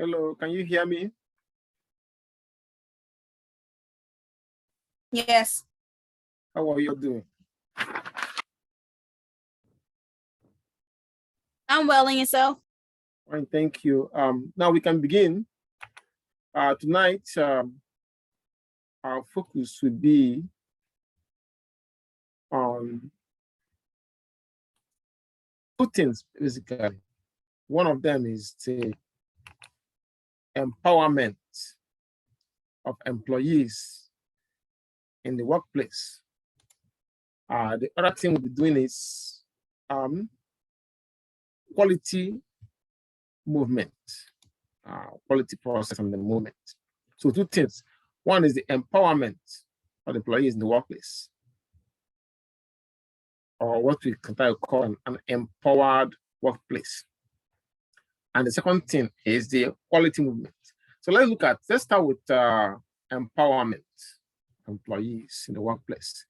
Hello, can you hear me? Yes. How are you doing? I'm well, and yourself? Fine, thank you. Now we can begin. Tonight, our focus will be on two things, basically. One of them is the empowerment of employees in the workplace. The other thing we'll be doing is quality movement, quality process and the movement. So two things. One is the empowerment of employees in the workplace, or what we can call an empowered workplace. And the second thing is the quality movement. So let's start with empowerment employees in the workplace.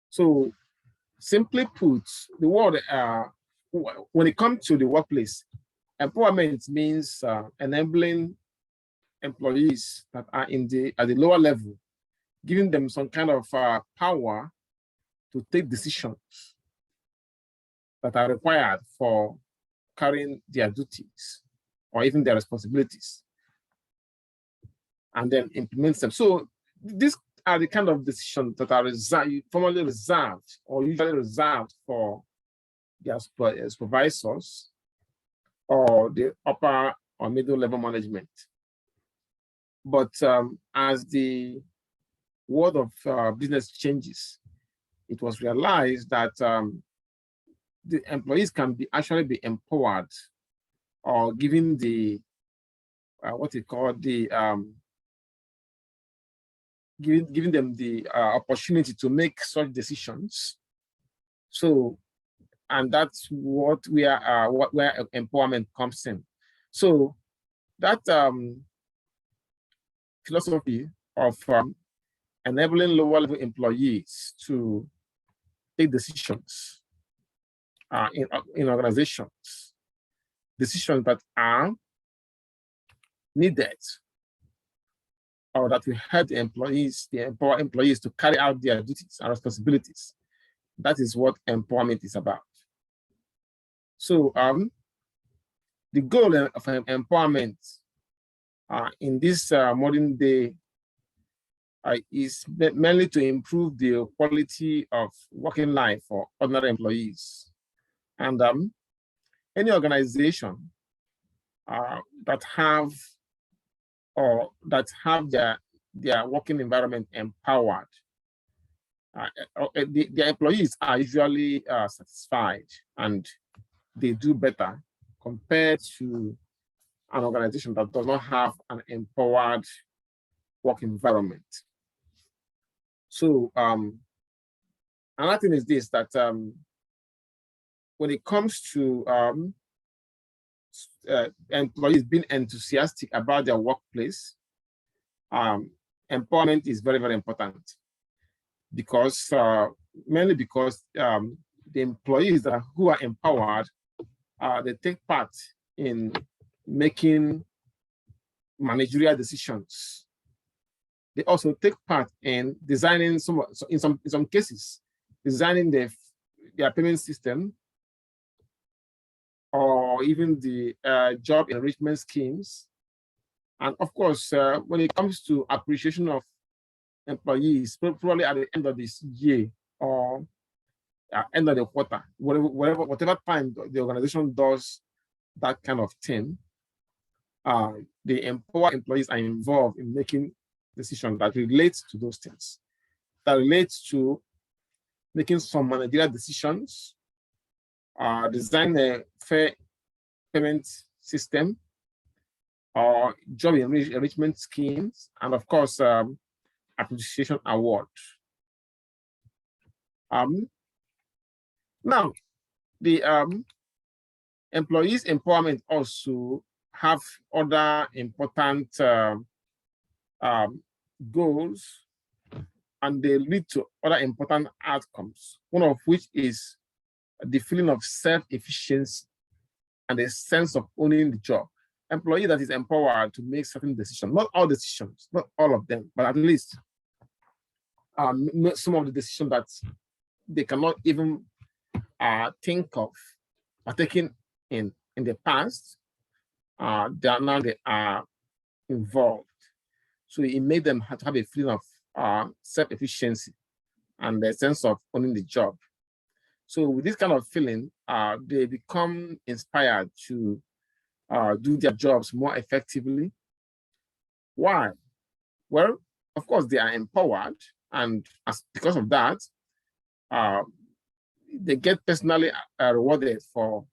So simply put, the word when it comes to the workplace, empowerment means enabling employees that are at the lower level, giving them some kind of power to take decisions that are required for carrying their duties or even their responsibilities, and then implement them. So these are the kind of decisions that are formally reserved or usually reserved for their supervisors or the upper or middle level management. But as the world of business changes, it was realized that the employees can actually be empowered or given the what we call the giving them the opportunity to make such decisions. So, and that's where empowerment comes in. So that philosophy of enabling lower level employees to take decisions in organizations, decisions that are needed or that will help the empower employees to carry out their duties and responsibilities. That is what empowerment is about. So the goal of empowerment in this modern day is mainly to improve the quality of working life for ordinary employees. And any organization that have their working environment empowered, the employees are usually satisfied and they do better compared to an organization that does not have an empowered work environment. So another thing is this, that when it comes to employees being enthusiastic about their workplace, empowerment is very, very important, because mainly because the employees who are empowered, they take part in making managerial decisions. They also take part in designing in some cases, designing their payment system, or even the job enrichment schemes. And of course, when it comes to appreciation of employees, probably at the end of this year or end of the quarter, whatever time the organization does that kind of thing, the empowered employees are involved in making decisions that relate to those things, that relates to making some managerial decisions, design a fair payment system, or job enrichment schemes, and of course, appreciation award. Now, the employees empowerment also have other important goals, and they lead to other important outcomes, one of which is the feeling of self-efficiency and a sense of owning the job. Employee that is empowered to make certain decisions, not all decisions, not all of them, but at least some of the decisions that they cannot even think of taking in the past, they are involved. So it made them have to have a feeling of self-efficiency and a sense of owning the job. So with this kind of feeling, they become inspired to do their jobs more effectively. Why? Well, of course, they are empowered, and because of that, they get personally rewarded for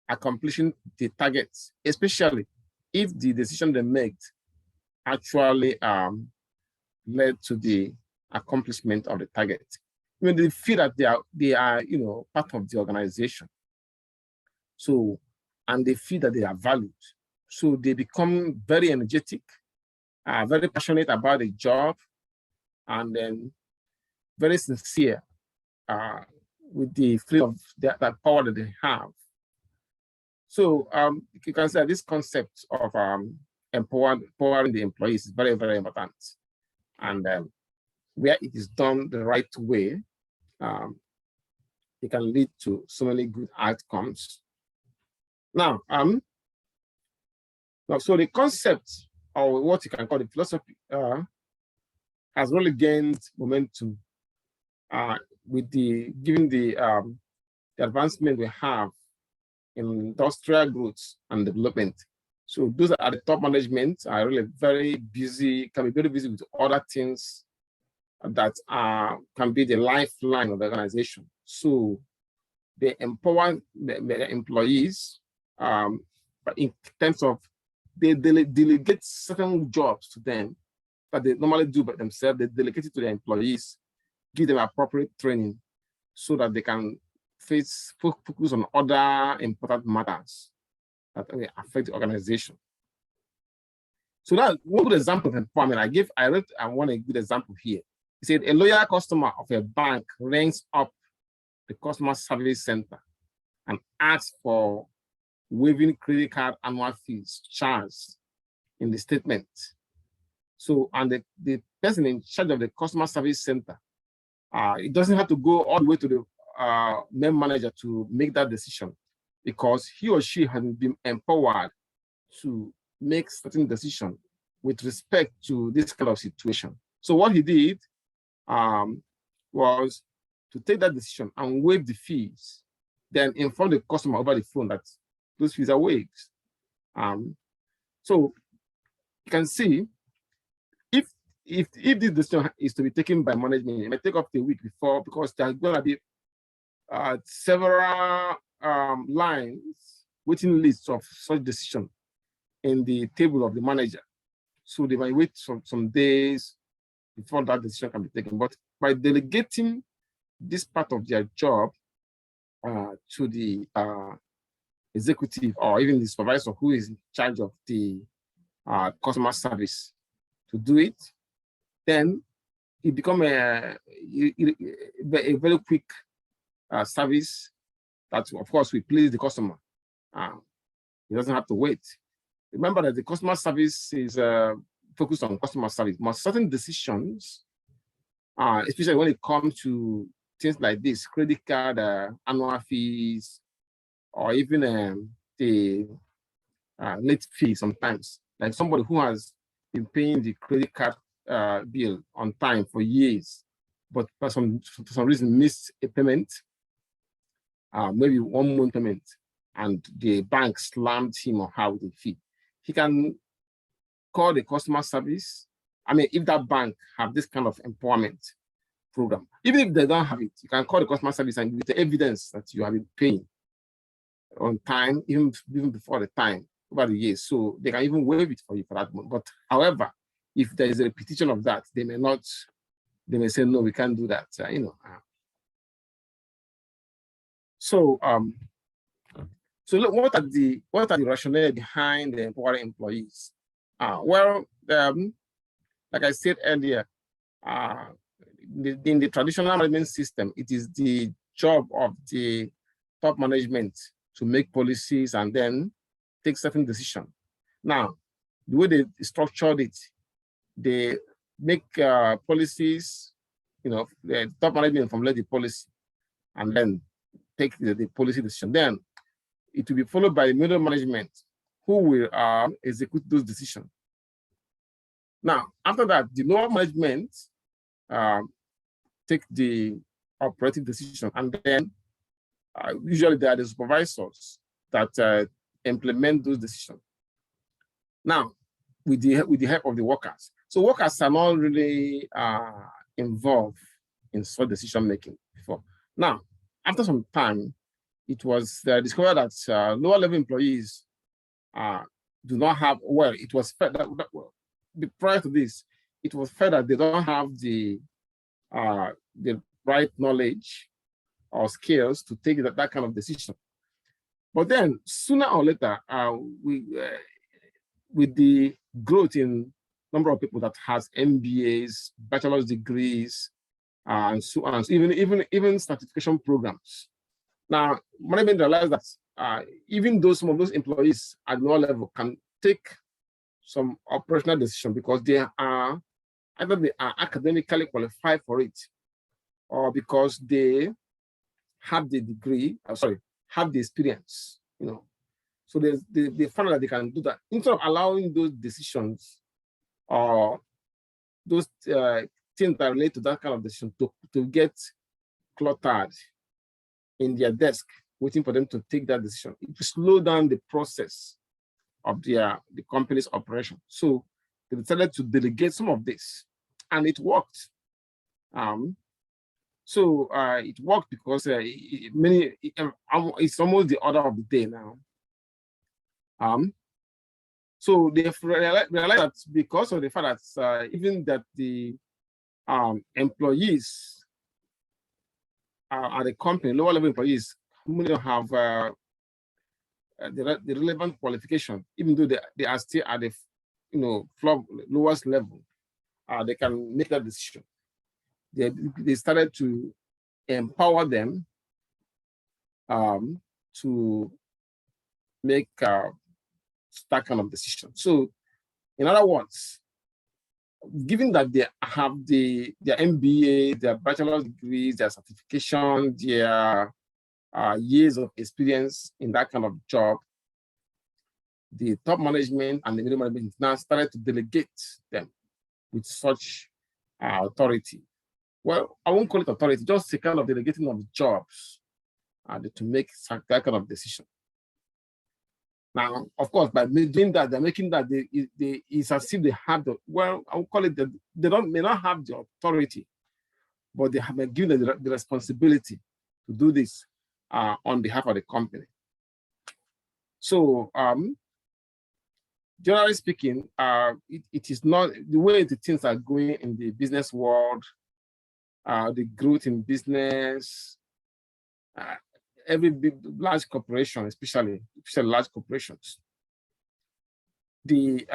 accomplishing the targets, especially if the decision they make actually led to the accomplishment of the target. When they feel that they are part of the organization. So, and they feel that they are valued. So they become very energetic, very passionate about the job, and then very sincere with the feel of that power that they have. So you can say this concept of empowering the employees is very, very important. And where it is done the right way, it can lead to so many good outcomes. Now, so the concept, or what you can call the philosophy, has really gained momentum with given the advancement we have in industrial growth and development. So those at the top management are really very busy, can be very busy with other things that can be the lifeline of the organization. So they empower the employees, but in terms of they delegate certain jobs to them that they normally do by themselves. They delegate it to the employees, give them appropriate training so that they can focus on other important matters that will affect the organization. So that's one good example of empowerment. I want a good example here. He said a loyal customer of a bank rings up the customer service center and asks for waiving credit card annual fees charged in the statement. So, and the person in charge of the customer service center, it doesn't have to go all the way to the main manager to make that decision, because he or she has been empowered to make certain decision with respect to this kind of situation. So what he did was to take that decision and waive the fees, then inform the customer over the phone that those fees are waived. So you can see if this decision is to be taken by management, it might take up to a week before, because there's going to be several lines, waiting lists of such decision in the table of the manager. So they might wait some days before that decision can be taken. But by delegating this part of their job to the executive or even the supervisor who is in charge of the customer service to do it, then it becomes a very quick service that, of course, will please the customer. He doesn't have to wait. Remember that the customer service is focused on customer service. But certain decisions, especially when it comes to things like this, credit card annual fees, or even the late fee sometimes, like somebody who has been paying the credit card bill on time for years, but for some reason missed a payment, maybe 1 month payment, and the bank slammed him or her with a fee. He can call the customer service. I mean, if that bank have this kind of empowerment program, even if they don't have it, you can call the customer service and with the evidence that you have been paying on time, even before the time, over the years. So they can even waive it for you for that month. But however, if there is a repetition of that, they may say, no, we can't do that, So look, what are the rationale behind the empowering employees? Well, like I said earlier, in the traditional management system, it is the job of the top management to make policies and then take certain decisions. Now, the way they structured it, they make policies, the top management formulate the policy and then take the policy decision. Then it will be followed by the middle management who will execute those decisions. Now, after that, the lower management take the operative decision, and then usually they are the supervisors that implement those decisions. Now, with the help of the workers. So workers are not really involved in such decision making before. Now, after some time, it was discovered that lower level employees do not have, well, it was felt that, prior to this, it was felt that they don't have the right knowledge or skills to take that kind of decision. But then sooner or later, with the growth in number of people that has MBAs, bachelor's degrees, and so on, even certification programs. Now, management realized that even though some of those employees at lower level can take some operational decision because they are either they are academically qualified for it, or because they have the degree, have the experience, So they found that they can do that. Instead of allowing those decisions or those things that relate to that kind of decision to get cluttered in their desk, waiting for them to take that decision, it will slow down the process of the company's operation. So they decided to delegate some of this, and it worked. It worked because it's almost the order of the day now. So they realized that because of the fact that even that the employees at the company, lower level employees, who don't have the relevant qualification, even though they are still at the lowest level, they can make that decision. They started to empower them to make that kind of decision. So, in other words, given that they have their MBA, their bachelor's degrees, their certification, their years of experience in that kind of job, the top management and the middle management now started to delegate them with such authority. Well, I won't call it authority, just a kind of delegating of jobs to make that kind of decision. Now, of course, by doing that, they're making that it's as if they have the, well, I would call it that they may not have the authority, but they have been given the responsibility to do this on behalf of the company. So, generally speaking, it is not the way the things are going in the business world, the growth in business, every big, large corporation, especially large corporations, the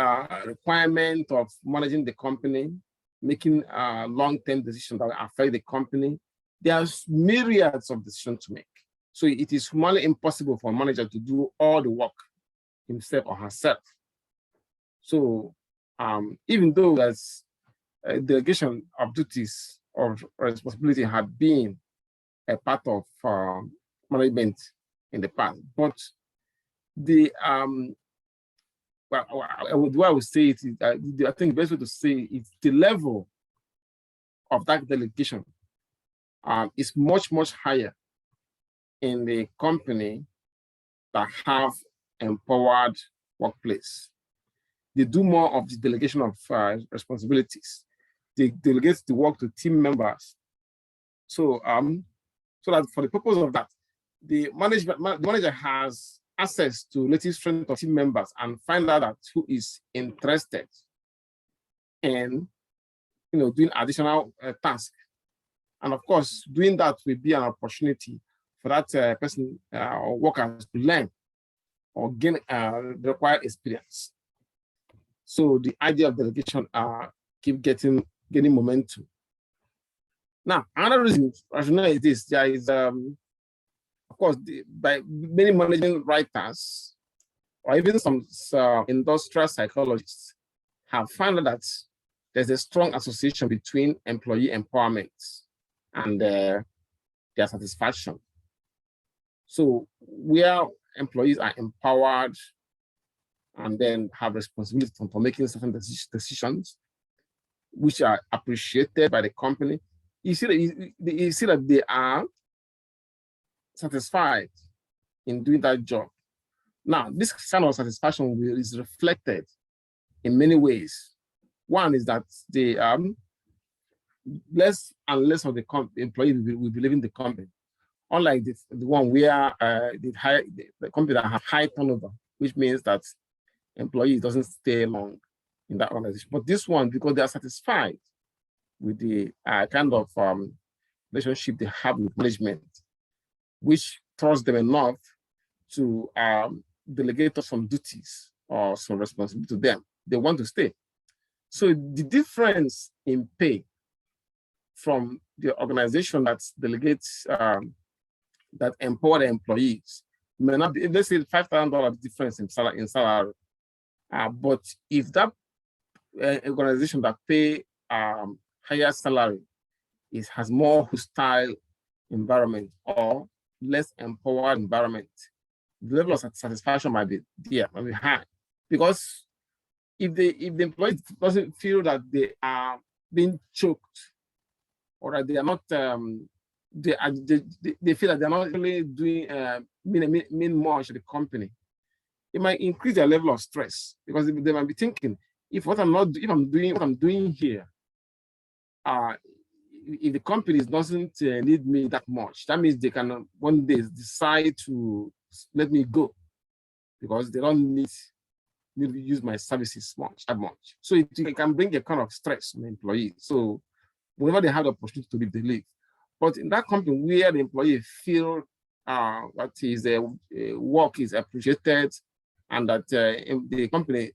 requirement of managing the company, making long-term decisions that affect the company, there's myriads of decisions to make. So it is humanly impossible for a manager to do all the work himself or herself. So even though there's a delegation of duties or responsibility had been a part of management in the past, but the what I would say it is, I think the best way to say it is the level of that delegation is much higher in the company that have empowered workplace. They do more of the delegation of responsibilities. They delegate the work to team members. So so that for the purpose of that, the manager has access to latest strength of team members and find out who is interested in doing additional tasks. And of course, doing that will be an opportunity for that person or workers to learn or gain the required experience. So the idea of delegation keep getting momentum. Now, another reason rationale is this: there is of course, by many management writers or even some industrial psychologists have found that there's a strong association between employee empowerment and their satisfaction. So where employees are empowered and then have responsibility for making certain decisions, which are appreciated by the company, you see that they are satisfied in doing that job. Now, this kind of satisfaction is reflected in many ways. One is that the less and less of the employees will be leaving the company. Unlike the one where the company that have high turnover, which means that employees doesn't stay long in that organization. But this one, because they are satisfied with the kind of relationship they have with management, which trusts them enough to delegate some duties or some responsibility to them, they want to stay. So the difference in pay from the organization that delegates, that empower the employees may not be, let's say $5,000 difference in salary. But if that organization that pay higher salary has more hostile environment or less empowered environment, the level of satisfaction might be there, might be high. Because if the employee doesn't feel that they are being choked or that they are not, they feel that they're not really doing mean much to the company, it might increase their level of stress because they might be thinking, if I'm doing what I'm doing here, if the company doesn't need me that much, that means they can one day decide to let me go because they don't need to use my services that much. So it can bring a kind of stress on the employee. So whenever they have the opportunity to leave, they leave. But in that company where the employee feel that his work is appreciated and that the company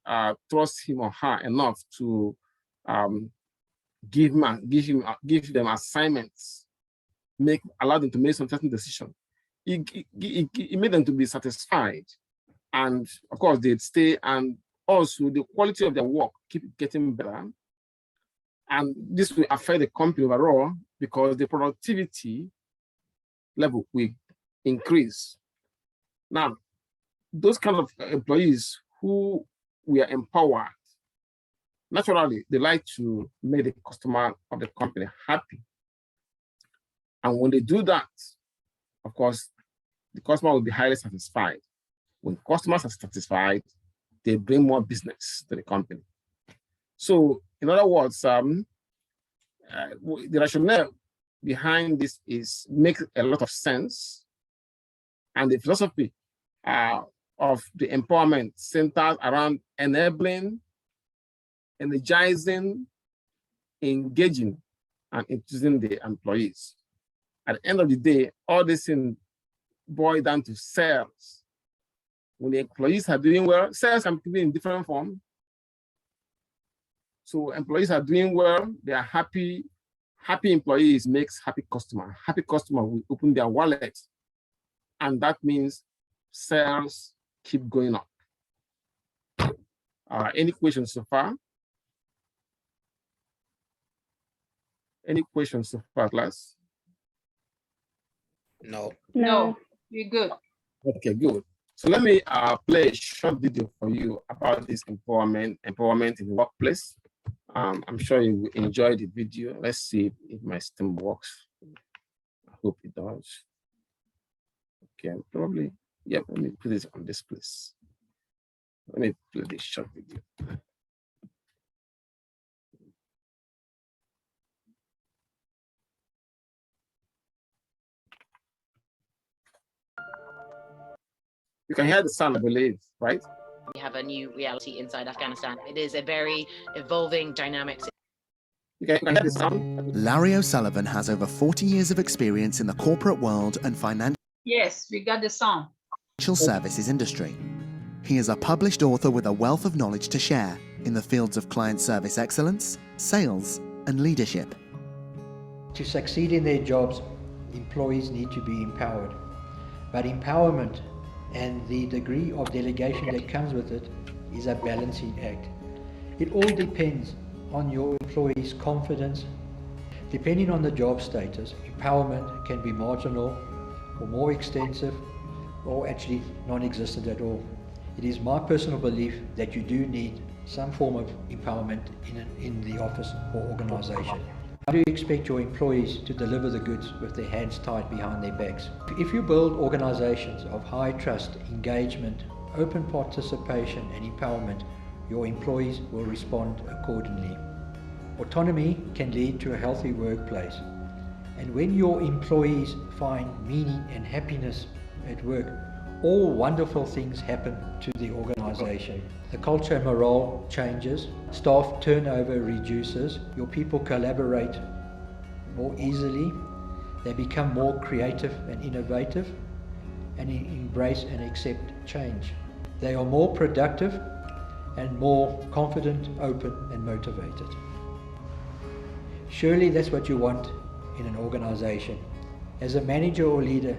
trusts him or her enough to give them assignments, allow them to make some certain decision. It made them to be satisfied, and of course they'd stay, and also the quality of their work keep getting better, and this will affect the company overall because the productivity level will increase. Now, those kind of employees who were empowered, naturally, they like to make the customer of the company happy. And when they do that, of course, the customer will be highly satisfied. When customers are satisfied, they bring more business to the company. So, in other words, the rationale behind this makes a lot of sense. And the philosophy of the empowerment centers around enabling, energizing, engaging, and enthusing the employees. At the end of the day, all this thing boils down to sales. When the employees are doing well, sales can be in different forms. So employees are doing well, they are happy. Happy employees makes happy customer. Happy customer will open their wallet. And that means sales keep going up. Any questions so far? Any questions so far, class? No. No, you're good. Okay, good. So let me play a short video for you about this empowerment in the workplace. I'm sure you will enjoy the video. Let's see if my system works. I hope it does. Okay, probably. Yeah, let me put it on this place. Let me play this short video. You can hear the sound, I believe, right? We have a new reality inside Afghanistan. It is a very evolving, dynamic. You can hear the sound? Larry O'Sullivan has over 40 years of experience in the corporate world and financial Yes, we got the song. services industry. He is a published author with a wealth of knowledge to share in the fields of client service excellence, sales, and leadership. To succeed in their jobs, employees need to be empowered. But empowerment and the degree of delegation that comes with it is a balancing act. It all depends on your employees' confidence. Depending on the job status, empowerment can be marginal or more extensive or actually non-existent at all. It is my personal belief that you do need some form of empowerment in the office or organization. How do you expect your employees to deliver the goods with their hands tied behind their backs? If you build organizations of high trust, engagement, open participation and empowerment, your employees will respond accordingly. Autonomy can lead to a healthy workplace. And when your employees find meaning and happiness at work, all wonderful things happen to the organization. The culture and morale changes, staff turnover reduces, your people collaborate more easily, they become more creative and innovative, and embrace and accept change. They are more productive and more confident, open and motivated. Surely that's what you want in an organization. As a manager or leader,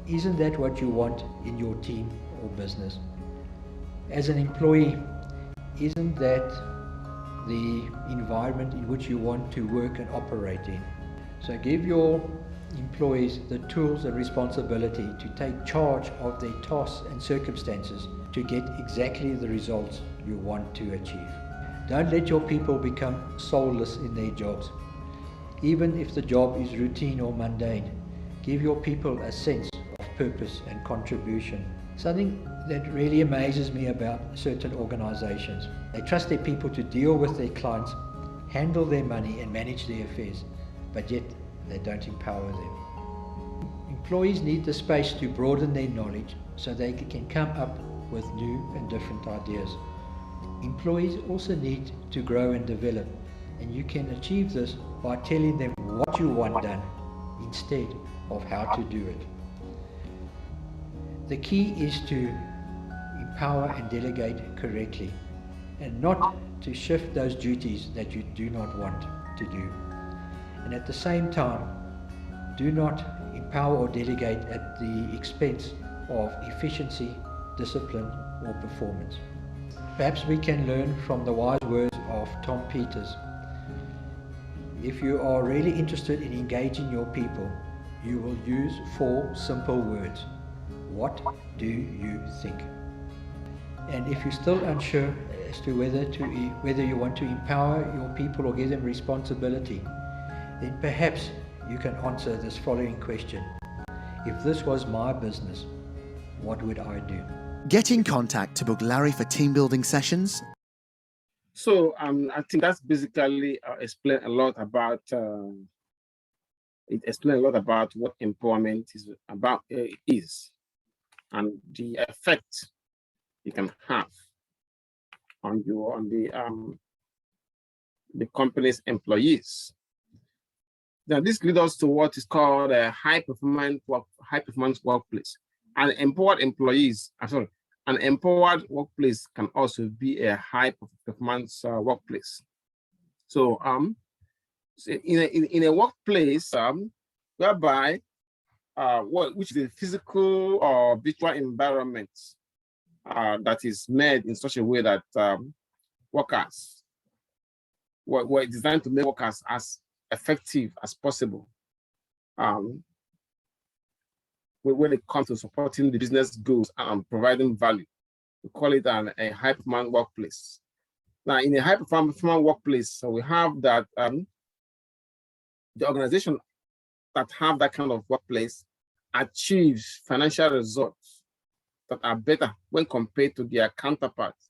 isn't that what you want in your team or business? As an employee, isn't that the environment in which you want to work and operate in? So give your employees the tools and responsibility to take charge of their tasks and circumstances to get exactly the results you want to achieve. Don't let your people become soulless in their jobs. Even if the job is routine or mundane, give your people a sense of purpose and contribution. Something that really amazes me about certain organizations. They trust their people to deal with their clients, handle their money and manage their affairs, but yet they don't empower them. Employees need the space to broaden their knowledge so they can come up with new and different ideas. Employees also need to grow and develop, and you can achieve this by telling them what you want done instead of how to do it. The key is to empower and delegate correctly, and not to shift those duties that you do not want to do. And at the same time, do not empower or delegate at the expense of efficiency, discipline, or performance. Perhaps we can learn from the wise words of Tom Peters. If you are really interested in engaging your people, you will use 4 simple words. What do you think? And if you're still unsure as to whether you want to empower your people or give them responsibility, then perhaps you can answer this following question. If this was my business, what would I do? Get in contact to book Larry for team building sessions. So I think that's basically explain a lot about what empowerment is about and the effect it can have on the company's employees. Now this leads us to what is called a high performance workplace. An empowered workplace can also be a high performance workplace. So in a workplace whereby which is a physical or virtual environment that is made in such a way that workers were designed to make workers as effective as possible when it comes to supporting the business goals and providing value. We call it a high performance workplace. Now, in a high performance workplace, so we have that the organization that have that kind of workplace achieves financial results that are better when compared to their counterparts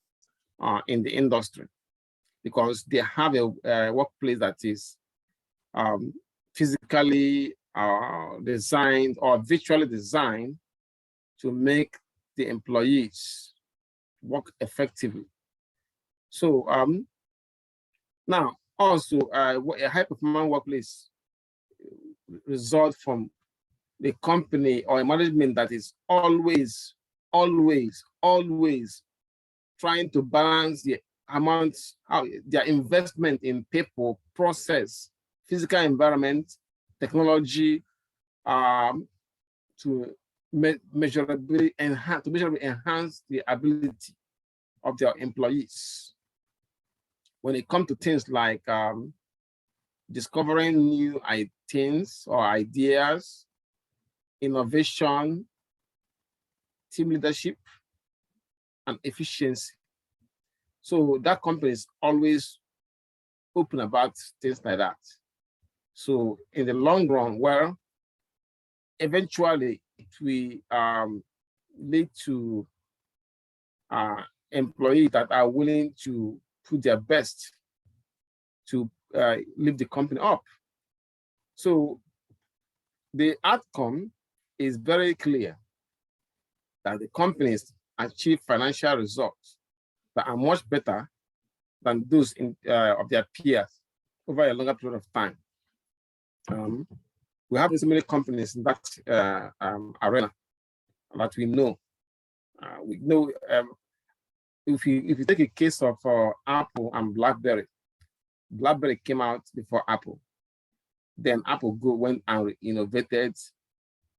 in the industry, because they have a workplace that is physically designed or virtually designed to make the employees work effectively. So now also a high performance workplace results from the company or a management that is always trying to balance the amounts, their investment in people, process, physical environment, technology, to measurably enhance the ability of their employees when it comes to things like discovering new things or ideas, innovation, team leadership, and efficiency. So that company is always open about things like that. So in the long run, well, eventually it will lead to employees that are willing to put their best to lift the company up. So the outcome is very clear that the companies achieve financial results that are much better than those of their peers over a longer period of time. We have so many companies in that arena that we know. If you take a case of Apple and BlackBerry, BlackBerry came out before Apple. Then Apple went and innovated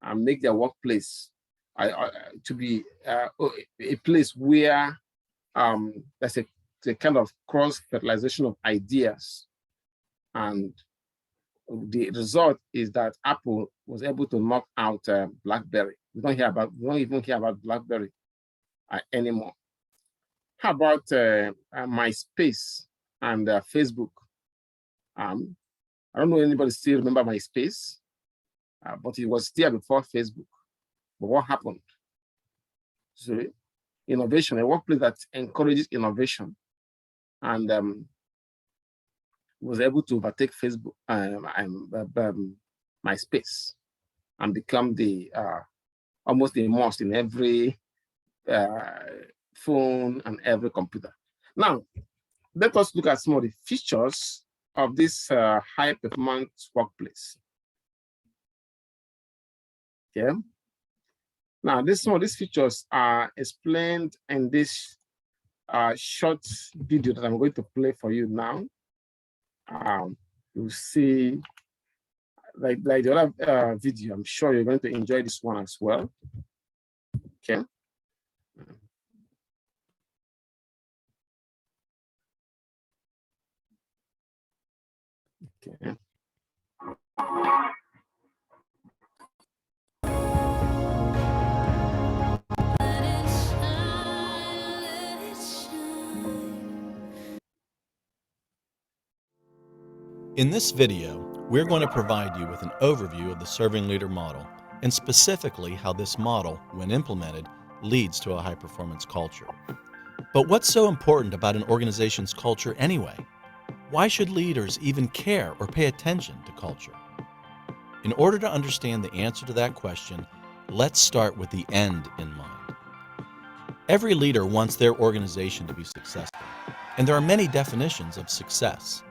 and make their workplace to be a place where there's a kind of cross-fertilization of ideas. And the result is that Apple was able to knock out BlackBerry. We don't even hear about BlackBerry anymore. How about MySpace and Facebook? I don't know anybody still remember MySpace, but it was there before Facebook. But what happened? So innovation, a workplace that encourages innovation, and was able to overtake Facebook and MySpace and become the almost the must in every phone and every computer. Now, let us look at some of the features of this high performance workplace. Okay. Now, some of these features are explained in this short video that I'm going to play for you now. You'll see, like the other video, I'm sure you're going to enjoy this one as well. Okay. Okay. In this video, we're going to provide you with an overview of the serving leader model, and specifically how this model, when implemented, leads to a high-performance culture. But what's so important about an organization's culture anyway? Why should leaders even care or pay attention to culture? In order to understand the answer to that question, let's start with the end in mind. Every leader wants their organization to be successful, and there are many definitions of success.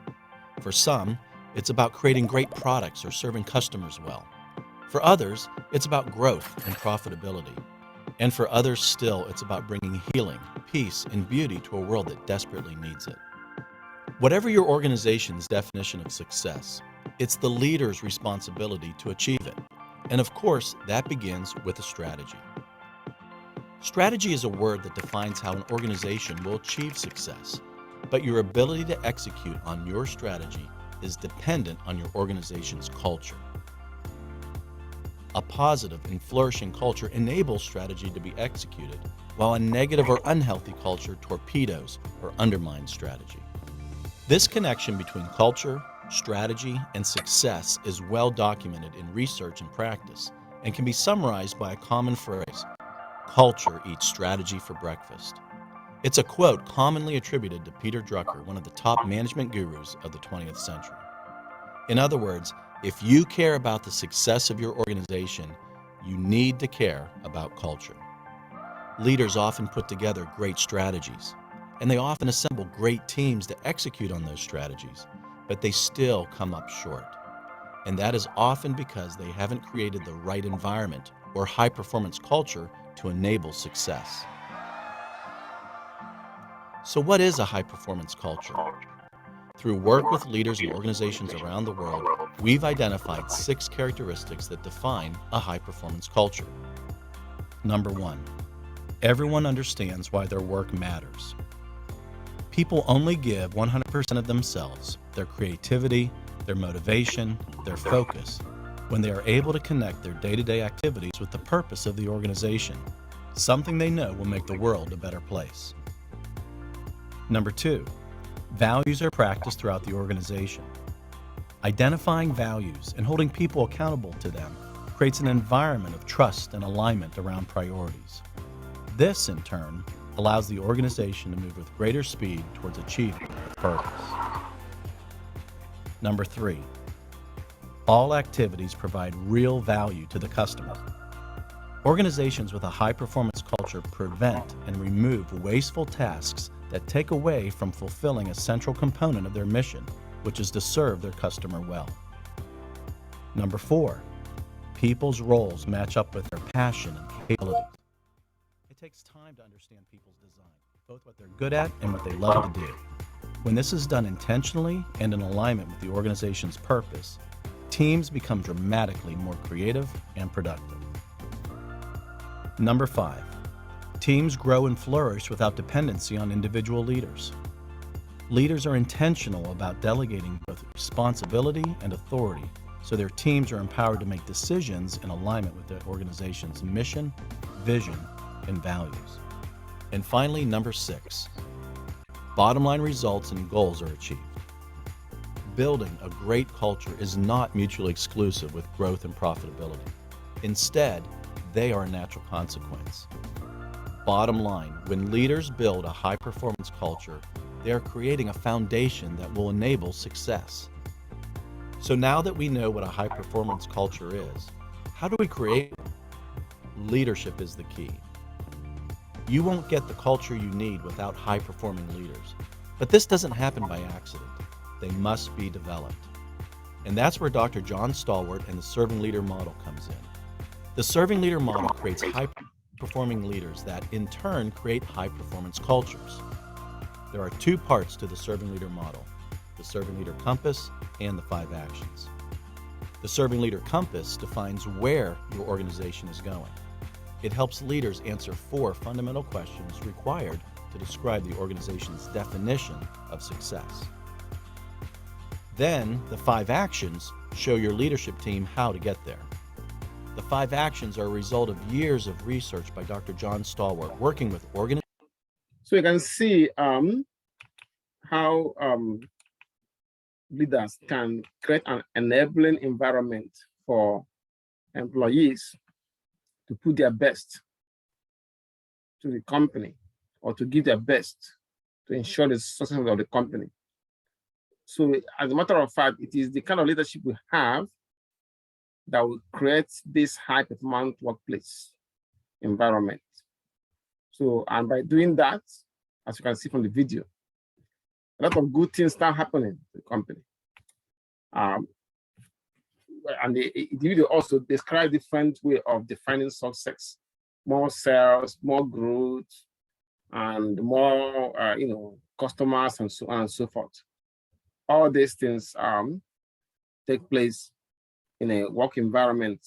For some, it's about creating great products or serving customers well. For others, it's about growth and profitability. And for others still, it's about bringing healing, peace, and beauty to a world that desperately needs it. Whatever your organization's definition of success, it's the leader's responsibility to achieve it. And of course, that begins with a strategy. Strategy is a word that defines how an organization will achieve success. But your ability to execute on your strategy is dependent on your organization's culture. A positive and flourishing culture enables strategy to be executed, while a negative or unhealthy culture torpedoes or undermines strategy. This connection between culture, strategy, and success is well documented in research and practice, and can be summarized by a common phrase: culture eats strategy for breakfast. It's a quote commonly attributed to Peter Drucker, one of the top management gurus of the 20th century. In other words, if you care about the success of your organization, you need to care about culture. Leaders often put together great strategies, and they often assemble great teams to execute on those strategies, but they still come up short. And that is often because they haven't created the right environment or high-performance culture to enable success. So what is a high-performance culture? Through work with leaders and organizations around the world, we've identified 6 characteristics that define a high-performance culture. Number one, everyone understands why their work matters. People only give 100% of themselves, their creativity, their motivation, their focus, when they are able to connect their day-to-day activities with the purpose of the organization, something they know will make the world a better place. Number two, values are practiced throughout the organization. Identifying values and holding people accountable to them creates an environment of trust and alignment around priorities. This, in turn, allows the organization to move with greater speed towards achieving its purpose. Number three, all activities provide real value to the customer. Organizations with a high-performance culture prevent and remove wasteful tasks that take away from fulfilling a central component of their mission, which is to serve their customer well. Number four, people's roles match up with their passion and capabilities. It takes time to understand people's design, both what they're good at and what they love to do. When this is done intentionally and in alignment with the organization's purpose, teams become dramatically more creative and productive. Number five, teams grow and flourish without dependency on individual leaders. Leaders are intentional about delegating both responsibility and authority, so their teams are empowered to make decisions in alignment with the organization's mission, vision, and values. And finally, number six, bottom line results and goals are achieved. Building a great culture is not mutually exclusive with growth and profitability. Instead, they are a natural consequence. Bottom line, when leaders build a high-performance culture, they are creating a foundation that will enable success. So now that we know what a high-performance culture is, how do we create it? Leadership is the key. You won't get the culture you need without high-performing leaders. But this doesn't happen by accident. They must be developed. And that's where Dr. John Stallworth and the Serving Leader model comes in. The Serving Leader model creates high-performing leaders that, in turn, create high-performance cultures. There are two parts to the Serving Leader model: the Serving Leader Compass and the 5 actions. The Serving Leader Compass defines where your organization is going. It helps leaders answer 4 fundamental questions required to describe the organization's definition of success. Then, the 5 actions show your leadership team how to get there. The 5 actions are a result of years of research by Dr. John Stallworth, working with organizations. So you can see how leaders can create an enabling environment for employees to put their best to the company, or to give their best to ensure the success of the company. So as a matter of fact, it is the kind of leadership we have that will create this high-performance workplace environment. So, and by doing that, as you can see from the video, a lot of good things start happening in the company. And the video also describes different way of defining success: more sales, more growth, and more customers, and so on and so forth. All these things take place in a work environment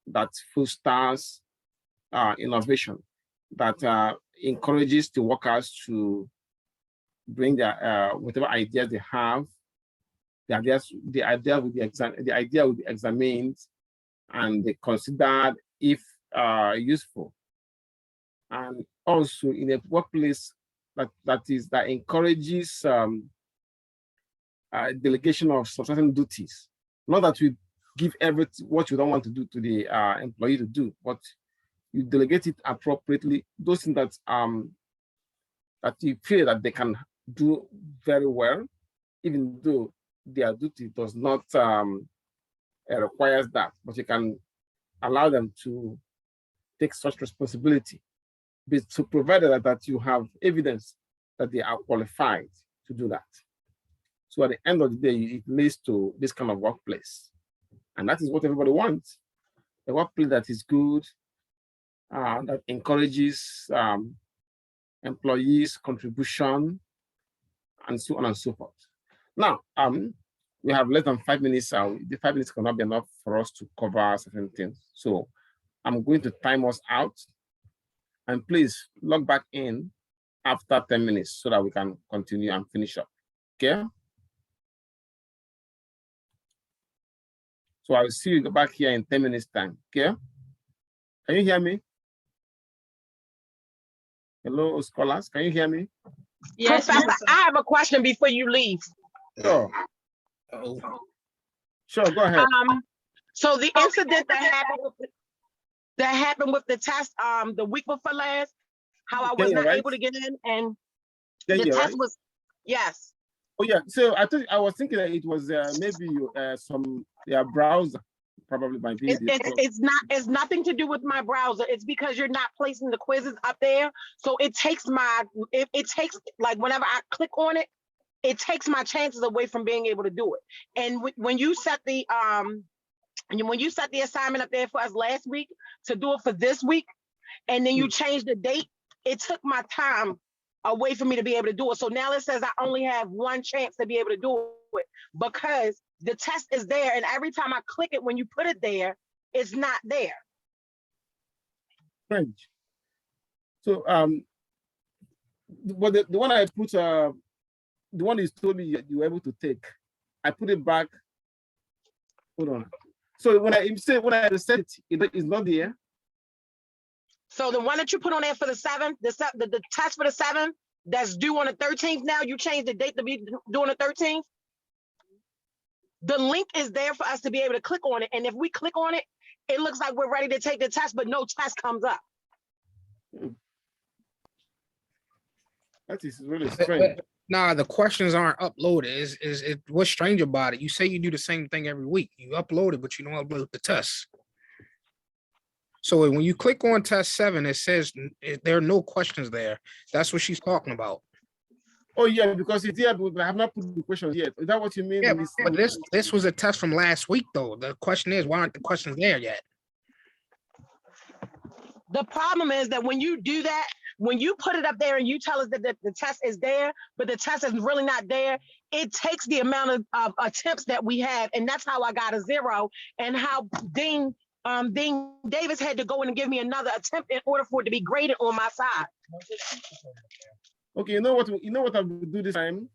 that fosters innovation, that encourages the workers to bring their whatever ideas they have. The idea will be examined and they considered if useful. And also in a workplace that encourages delegation of certain duties. Not that we give everything what you don't want to do to the employee to do, but you delegate it appropriately. Those things that that you feel that they can do very well, even though their duty does not requires that, but you can allow them to take such responsibility, so provided that you have evidence that they are qualified to do that. So at the end of the day, it leads to this kind of workplace. And that is what everybody wants: a workplace that is good, that encourages employees' contribution, and so on and so forth. Now, we have less than 5 minutes. The 5 minutes cannot be enough for us to cover certain things. So I'm going to time us out. And please log back in after 10 minutes so that we can continue and finish up. Okay? So I'll see you back here in 10 minutes time. Okay? Can you hear me? Hello, scholars. Can you hear me? Yes, Professor, Professor. I have a question before you leave. Sure. Sure, go ahead. So the incident that happened with the test the week before last, how I was Kenya, not right? able to get in, and Kenya, the test right? was, yes. Oh yeah. So I was thinking that it was maybe some browser probably might be the problem. It's nothing to do with my browser. It's because you're not placing the quizzes up there. So it takes it takes, like, whenever I click on it, it takes my chances away from being able to do it. And when you set the assignment up there for us last week to do it for this week, and then you change the date, it took my time away for me to be able to do it. So now it says I only have one chance to be able to do it because the test is there, and every time I click it, when you put it there, it's not there. Strange. So but the one I put the one you told me you were able to take, I put it back. Hold on. So when I set it, it's not there. So the one that you put on there for the 7th, the test for the 7th, that's due on the 13th now, you changed the date to be due on the 13th. The link is there for us to be able to click on it. And if we click on it, it looks like we're ready to take the test, but no test comes up. That is really strange. Nah, the questions aren't uploaded. What's strange about it? You say you do the same thing every week. You upload it, but you don't upload the tests. So when you click on test 7, it says there are no questions there. That's what she's talking about. Oh yeah, because it's here, but I have not put the questions yet. Is that what you mean? Yeah, but this was a test from last week, though. The question is, why aren't the questions there yet? The problem is that when you do that, when you put it up there and you tell us that the test is there, but the test is really not there, it takes the amount of attempts that we have. And that's how I got a 0, and how Dean Davis had to go in and give me another attempt in order for it to be graded on my side. Okay, you know what I will do this time?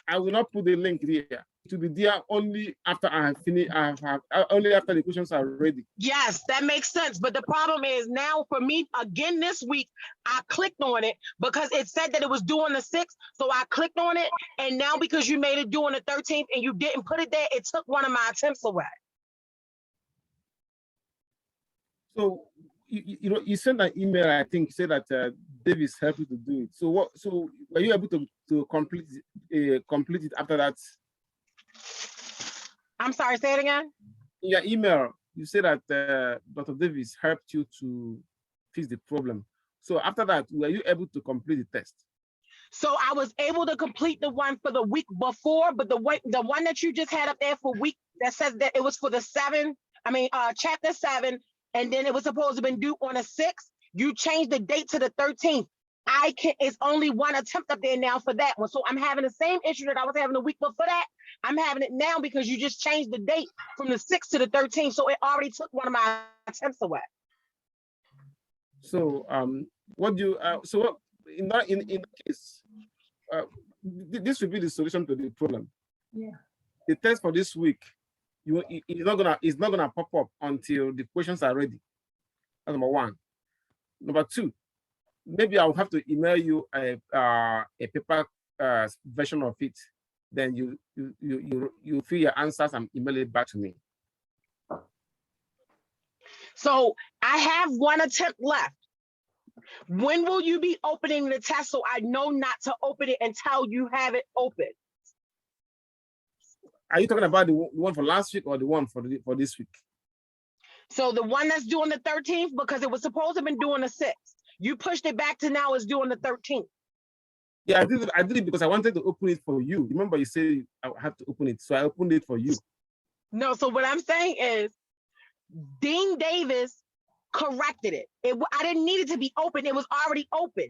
I will not put the link there. It will be there only after I have finished. Only after the questions are ready. Yes, that makes sense. But the problem is now for me, again, this week, I clicked on it because it said that it was due on the 6th. So I clicked on it. And now because you made it due on the 13th and you didn't put it there, it took one of my attempts away. So you sent an email, I think, said that Davis helped you to do it. So what? So were you able to complete it after that? I'm sorry, say it again. In your email, you said that Dr. Davis helped you to fix the problem. So after that, were you able to complete the test? So I was able to complete the one for the week before, but the one that you just had up there for week that says that it was for the chapter 7, and then it was supposed to have been due on the 6th. You changed the date to the 13th. It's only one attempt up there now for that one. So I'm having the same issue that I was having the week before that. I'm having it now because you just changed the date from the 6th to the 13th. So it already took one of my attempts away. So what do you so in case this will be the solution to the problem. Yeah. The test for this week, it's not gonna pop up until the questions are ready. That's number one. Number two, maybe I'll have to email you a paper version of it. Then you fill your answers and email it back to me. So I have one attempt left. When will you be opening the test so I know not to open it until you have it open? Are you talking about the one for last week or the one for this week? So the one that's due on the 13th, because it was supposed to have been due on the 6th. You pushed it back to now it's due on the 13th. Yeah, I did it because I wanted to open it for you. Remember you said I have to open it, so I opened it for you. No, so what I'm saying is Dean Davis corrected it. I didn't need it to be open. It was already open.